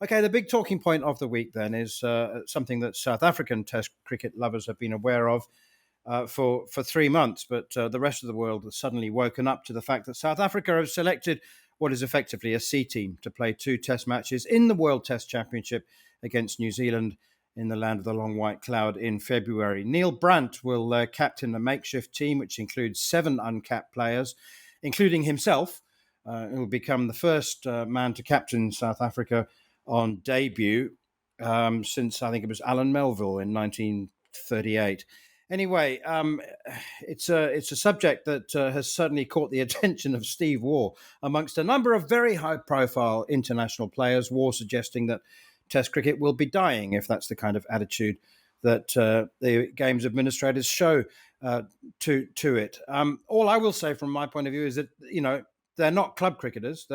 Okay, the big talking point of the week then is something that South African Test cricket lovers have been aware of for 3 months, but the rest of the world has suddenly woken up to the fact that South Africa have selected what is effectively a C team to play 2 Test matches in the World Test Championship against New Zealand in the land of the long white cloud in February. Neil Brandt will captain a makeshift team which includes 7 uncapped players, including himself, who will become the first man to captain South Africa on debut since I think it was Alan Melville in 1938. Anyway, it's a subject that has certainly caught the attention of Steve Waugh amongst a number of very high-profile international players. Waugh suggesting that Test cricket will be dying if that's the kind of attitude that the game's administrators show to it. All I will say from my point of view is that they're not club cricketers.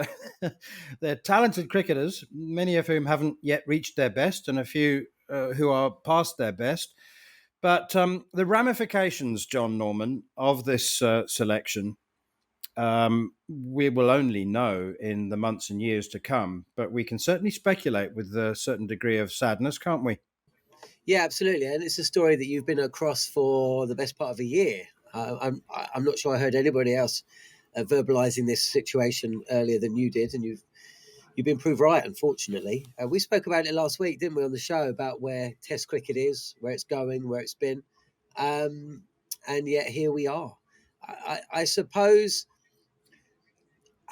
They're talented cricketers, many of whom haven't yet reached their best, and a few who are past their best. But the ramifications, Jon Norman, of this selection, we will only know in the months and years to come. But we can certainly speculate with a certain degree of sadness, can't we? Yeah, absolutely. And it's a story that you've been across for the best part of a year. I'm not sure I heard anybody else verbalizing this situation earlier than you did, and you've been proved right, unfortunately. We spoke about it last week, didn't we, on the show, about where Test cricket is, where it's going, where it's been. And yet here we are. I suppose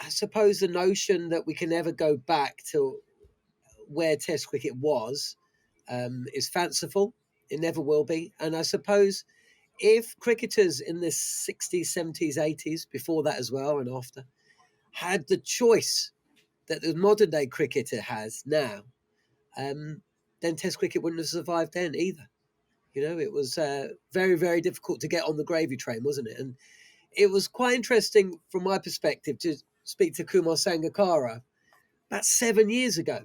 the notion that we can never go back to where Test cricket was is fanciful. It never will be. And I suppose if cricketers in the 60s, 70s, 80s, before that as well and after, had the choice that the modern day cricketer has now, then Test cricket wouldn't have survived then either. It was very, very difficult to get on the gravy train, wasn't it? And it was quite interesting from my perspective to speak to Kumar Sangakkara about 7 years ago.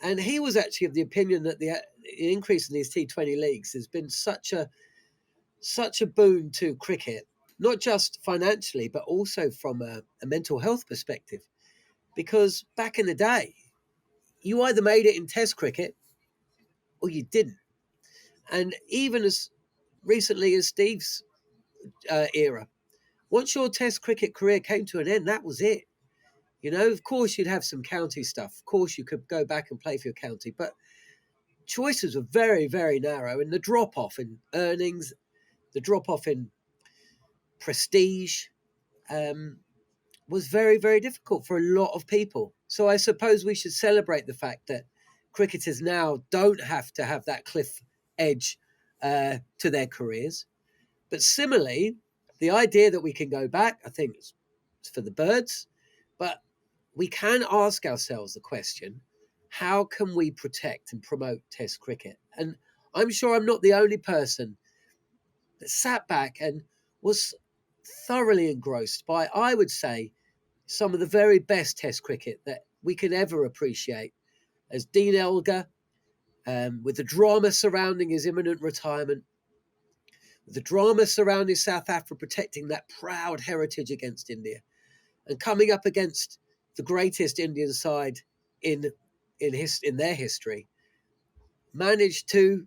And he was actually of the opinion that the increase in these T20 leagues has been such a boon to cricket, not just financially, but also from a mental health perspective. Because back in the day, you either made it in Test cricket or you didn't. And even as recently as Steve's era, once your Test cricket career came to an end, that was it. Of course, you'd have some county stuff. Of course, you could go back and play for your county. But choices were very, very narrow. And the drop-off in earnings, the drop-off in prestige was very, very difficult for a lot of people. So I suppose we should celebrate the fact that cricketers now don't have to have that cliff edge to their careers. But similarly, the idea that we can go back, I think it's for the birds. But we can ask ourselves the question, how can we protect and promote Test cricket? And I'm sure I'm not the only person that sat back and was thoroughly engrossed by, I would say, some of the very best Test cricket that we can ever appreciate. As Dean Elgar, with the drama surrounding his imminent retirement, with the drama surrounding South Africa protecting that proud heritage against India, and coming up against the greatest Indian side in their history, managed to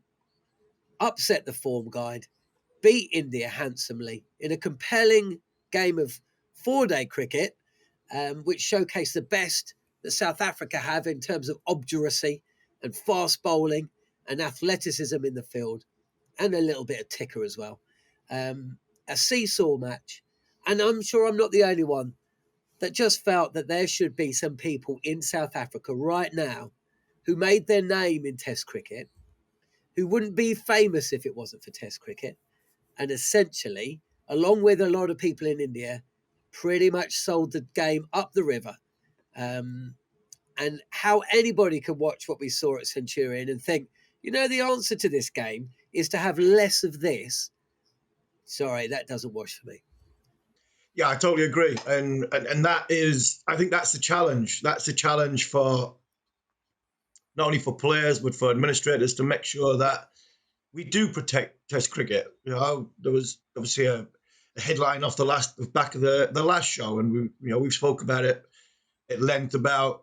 upset the form guide, beat India handsomely in a compelling game of 4-day cricket, which showcased the best that South Africa have in terms of obduracy and fast bowling and athleticism in the field, and a little bit of ticker as well. A seesaw match. And I'm sure I'm not the only one that just felt that there should be some people in South Africa right now who made their name in Test cricket, who wouldn't be famous if it wasn't for Test cricket, and essentially, along with a lot of people in India, pretty much sold the game up the river. And how anybody could watch what we saw at Centurion and think, the answer to this game is to have less of this. Sorry, that doesn't wash for me. Yeah, I totally agree. And that is, I think that's the challenge. That's the challenge for not only for players, but for administrators to make sure that we do protect Test cricket. There was obviously a headline off the back of the last show, and we spoke about it at length about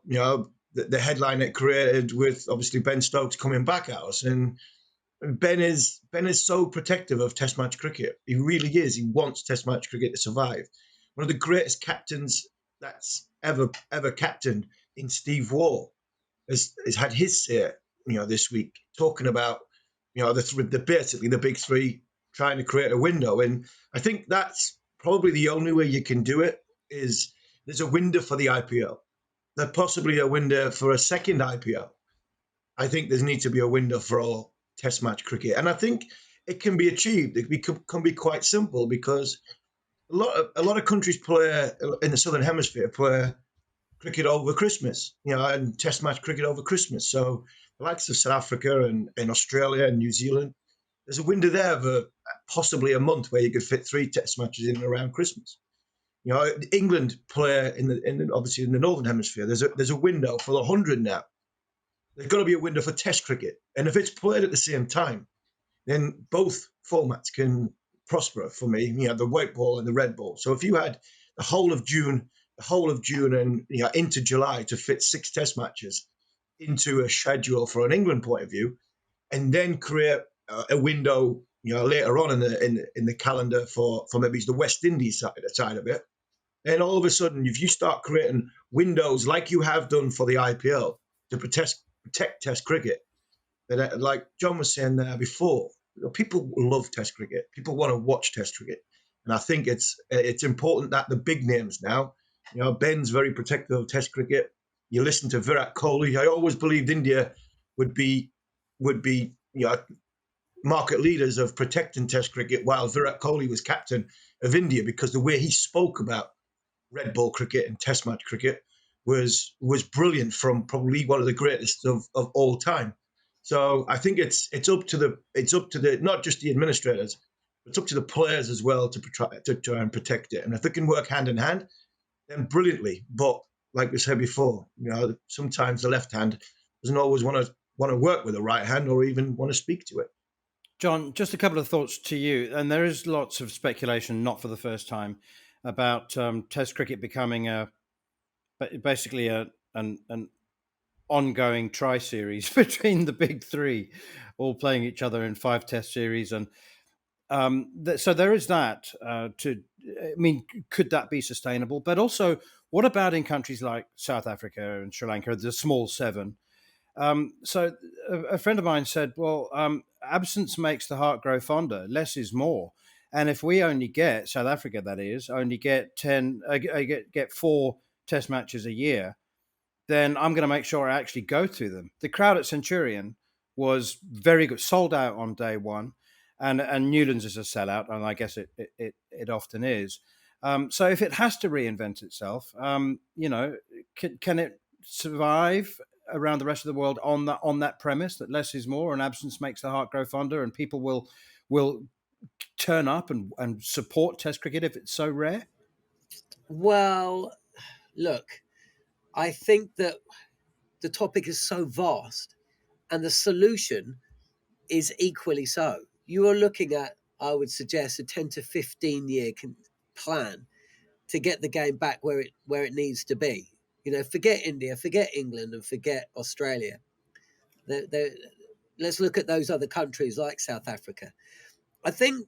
the headline it created with obviously Ben Stokes coming back at us. And Ben is so protective of Test match cricket. He really is. He wants Test match cricket to survive. One of the greatest captains that's ever captained in Steve Waugh has had his say, this week, talking about, basically the big three trying to create a window. And I think that's probably the only way you can do it is there's a window for the IPL. There's possibly a window for a second IPL. I think there needs to be a window for all Test match cricket. And I think it can be achieved. It can be quite simple because a lot of countries play in the Southern Hemisphere play cricket over Christmas, and Test match cricket over Christmas. So the likes of South Africa and Australia and New Zealand, there's a window there of possibly a month where you could fit 3 Test matches in and around Christmas. England play obviously in the Northern Hemisphere. There's a window for the 100 now. There's got to be a window for Test cricket, and if it's played at the same time, then both formats can prosper for me. The white ball and the red ball. So if you had the whole of June and into July to fit 6 Test matches into a schedule for an England point of view, and then create a window later on in the calendar for maybe the West Indies side of it, and all of a sudden if you start creating windows like you have done for the IPL to protect Test cricket, then like John was saying there before, people love Test cricket. People want to watch Test cricket, and I think it's important that the big names now. Ben's very protective of Test cricket. You listen to Virat Kohli. I always believed India would be market leaders of protecting Test cricket while Virat Kohli was captain of India, because the way he spoke about red ball cricket and Test match cricket was brilliant, from probably one of the greatest of all time. So I think it's up to the not just the administrators, but it's up to the players as well to try and protect it. And if they can work hand in hand, then brilliantly. But like we said before, sometimes the left hand doesn't always want to work with the right hand or even want to speak to it. John, just a couple of thoughts to you. And there is lots of speculation, not for the first time, about Test cricket becoming basically an ongoing tri-series between the big three, all playing each other in 5 Test series. And so there is that. Could that be sustainable? But also, what about in countries like South Africa and Sri Lanka, the small 7? So a friend of mine said, well, absence makes the heart grow fonder. Less is more. And if we only get, South Africa that is, only get 4 Test matches a year, then I'm going to make sure I actually go to them. The crowd at Centurion was very good, sold out on day one, and Newlands is a sellout, and I guess it often is. So if it has to reinvent itself, can it survive around the rest of the world on that premise that less is more and absence makes the heart grow fonder, and people will turn up and support Test cricket if it's so rare? Well, look, I think that the topic is so vast and the solution is equally so. You are looking at, I would suggest, a 10 to 15 year plan to get the game back where it needs to be. Forget India, forget England, and forget Australia. Let's look at those other countries like South Africa. I think,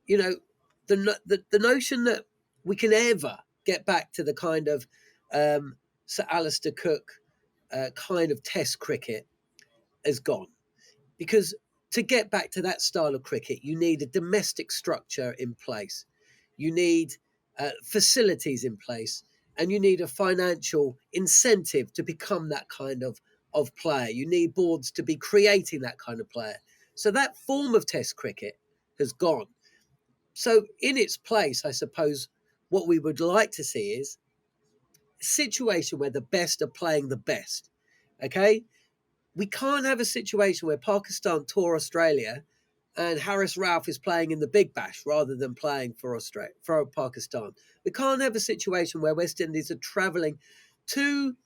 the notion that we can ever get back to the kind of Sir Alistair Cook kind of Test cricket has gone. Because to get back to that style of cricket, you need a domestic structure in place. You need facilities in place, and you need a financial incentive to become that kind of player. You need boards to be creating that kind of player. So that form of Test cricket has gone. So in its place, I suppose, what we would like to see is a situation where the best are playing the best. Okay? We can't have a situation where Pakistan tour Australia and Haris Rauf is playing in the Big Bash rather than playing for Pakistan. We can't have a situation where West Indies are travelling to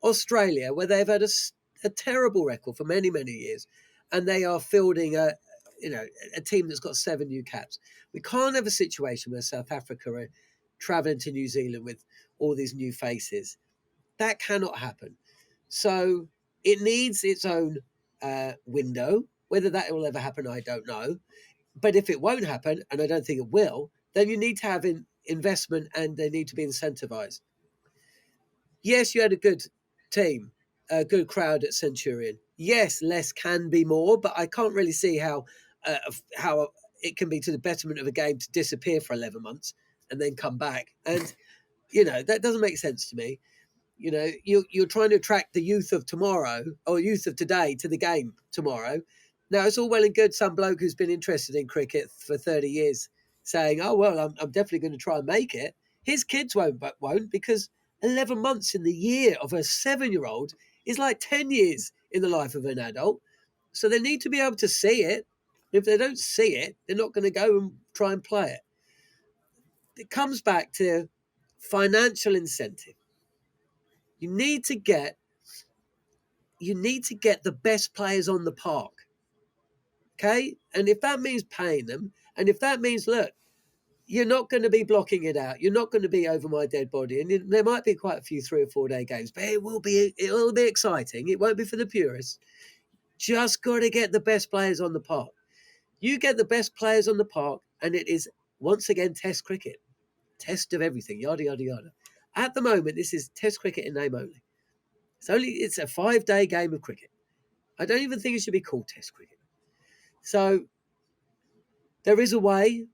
Australia, where they've had a terrible record for many, many years, and they are fielding a team that's got 7 new caps. We can't have a situation where South Africa are travelling to New Zealand with all these new faces. That cannot happen. So it needs its own window. Whether that will ever happen, I don't know. But if it won't happen, and I don't think it will, then you need to have investment and they need to be incentivized. Yes, you had a good team, a good crowd at Centurion. Yes, less can be more, but I can't really see how it can be to the betterment of a game to disappear for 11 months and then come back. And, that doesn't make sense to me. You're trying to attract the youth of tomorrow or youth of today to the game tomorrow. Now, it's all well and good some bloke who's been interested in cricket for 30 years saying, oh, well, I'm definitely going to try and make it. His kids won't because 11 months in the year of a 7-year-old is like 10 years in the life of an adult. So they need to be able to see it. If they don't see it, they're not going to go and try and play it. It comes back to financial incentive. You need to get the best players on the park. Okay? And if that means paying them, and if that means, look, you're not going to be blocking it out. You're not going to be over my dead body. And there might be quite a few 3 or 4 day games, but it will be exciting. It won't be for the purists. Just got to get the best players on the park. You get the best players on the park, and it is, once again, test cricket. Test of everything, yada, yada, yada. At the moment, this is test cricket in name only. It's a 5-day game of cricket. I don't even think it should be called test cricket. So there is a way.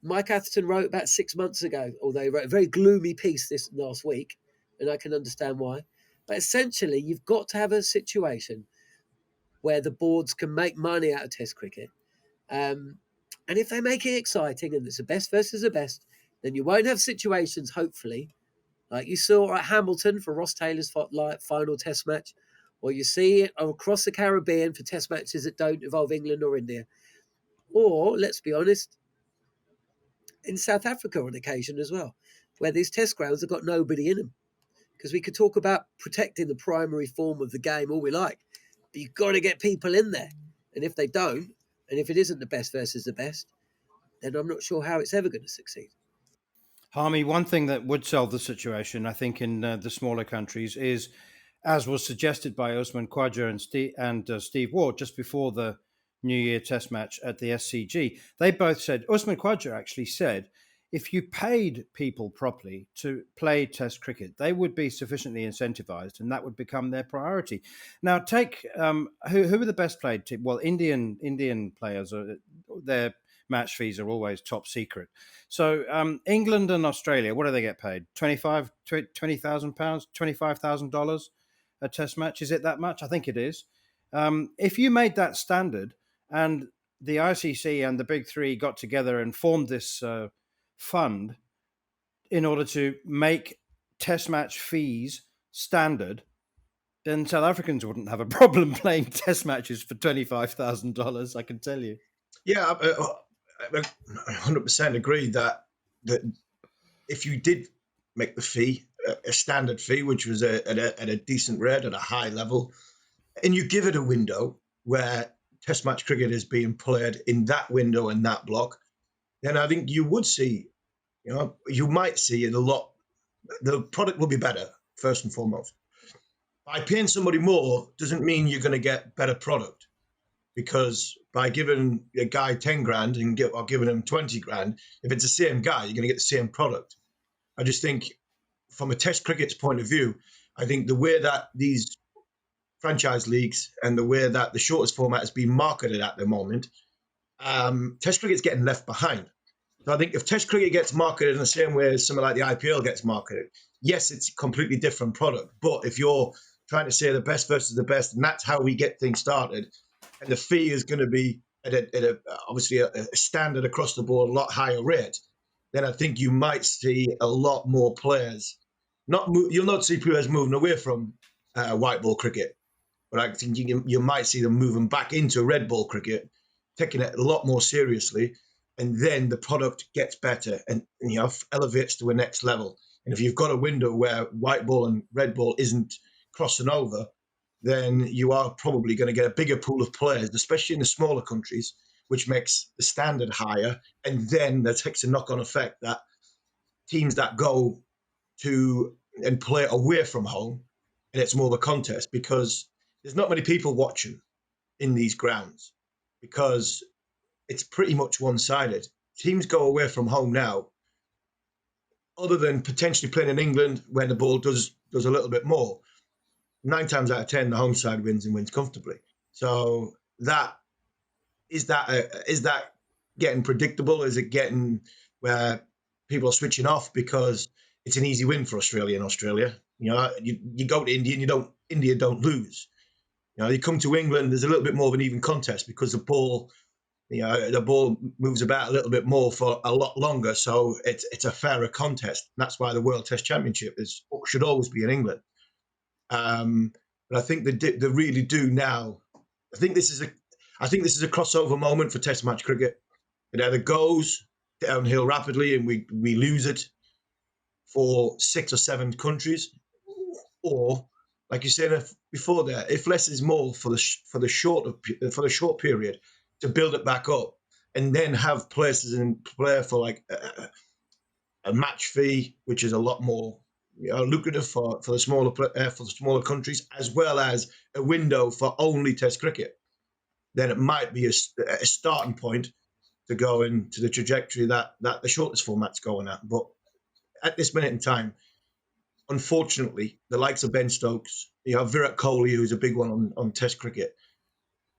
Mike Atherton wrote about 6 months ago, although he wrote a very gloomy piece this last week, and I can understand why. But essentially, you've got to have a situation where the boards can make money out of test cricket. And if they make it exciting and it's the best versus the best, then you won't have situations, hopefully, like you saw at Hamilton for Ross Taylor's final test match, or you see it across the Caribbean for test matches that don't involve England or India. Or, let's be honest, in South Africa on occasion as well, where these test grounds have got nobody in them. Because we could talk about protecting the primary form of the game all we like, but you've got to get people in there. And if they don't, and if it isn't the best versus the best, then I'm not sure how it's ever going to succeed. Harmy, one thing that would solve the situation, I think, in the smaller countries is, as was suggested by Usman Khawaja and Steve Ward just before the New Year Test match at the SCG, they both said, Usman Khawaja actually said, if you paid people properly to play Test cricket, they would be sufficiently incentivized, and that would become their priority. Now, take who are the best played team? Well, Indian players their match fees are always top secret. So England and Australia, what do they get paid? £20,000, $25,000 a Test match? Is it that much? I think it is. If you made that standard, and the ICC and the big three got together and formed this fund in order to make Test match fees standard, then South Africans wouldn't have a problem playing Test matches for $25,000, I can tell you. Yeah, I 100% agree that if you did make the fee a standard fee, which was at a decent rate, at a high level, and you give it a window where Test match cricket is being played in that window and that block, then I think you would see, you might see it a lot. The product will be better, first and foremost. By paying somebody more doesn't mean you're going to get better product, because by giving a guy 10 grand or giving him 20 grand, if it's the same guy, you're going to get the same product. I just think from a Test cricket's point of view, I think the way that these franchise leagues and the way that the shortest format is being marketed at the moment, Test cricket's getting left behind. So I think if Test cricket gets marketed in the same way as something like the IPL gets marketed, yes, it's a completely different product. But if you're trying to say the best versus the best, and that's how we get things started, and the fee is going to be at obviously a standard across the board, a lot higher rate, then I think you might see a lot more players. You'll not see players moving away from white ball cricket, but I think you might see them moving back into red ball cricket, taking it a lot more seriously, and then the product gets better and elevates to a next level. And if you've got a window where white ball and red ball isn't crossing over, then you are probably going to get a bigger pool of players, especially in the smaller countries, which makes the standard higher. And then that takes a knock-on effect that teams that go to and play away from home and it's more of a contest, because there's not many people watching in these grounds, because it's pretty much one-sided. Teams go away from home now, other than potentially playing in England when the ball does a little bit more. 9 times out of 10, the home side wins and wins comfortably. So is that getting predictable? Is it getting where people are switching off because it's an easy win for Australia in Australia? You know, you go to India and India don't lose. You know, you come to England, there's a little bit more of an even contest because the ball moves about a little bit more for a lot longer, so it's a fairer contest. And that's why the World Test Championship should always be in England. But I think they really do now. I think this is a crossover moment for Test match cricket. It either goes downhill rapidly and we lose it for 6 or 7 countries, or, like you said before, there, if less is more for the short period to build it back up, and then have places in play for like a match fee, which is a lot more lucrative for the smaller countries, as well as a window for only Test cricket. Then it might be a starting point to go into the trajectory that the shortest format's going at. But at this minute in time, unfortunately, the likes of Ben Stokes, you have Virat Kohli, who's a big one on Test cricket.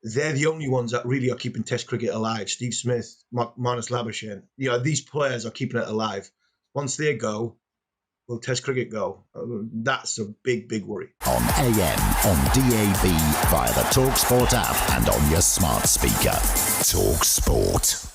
They're the only ones that really are keeping Test cricket alive. Steve Smith, Marnus Labuschagne, these players are keeping it alive. Once they go, will Test cricket go? That's a big, big worry. On AM, on DAB, via the talkSPORT app and on your smart speaker. talkSPORT.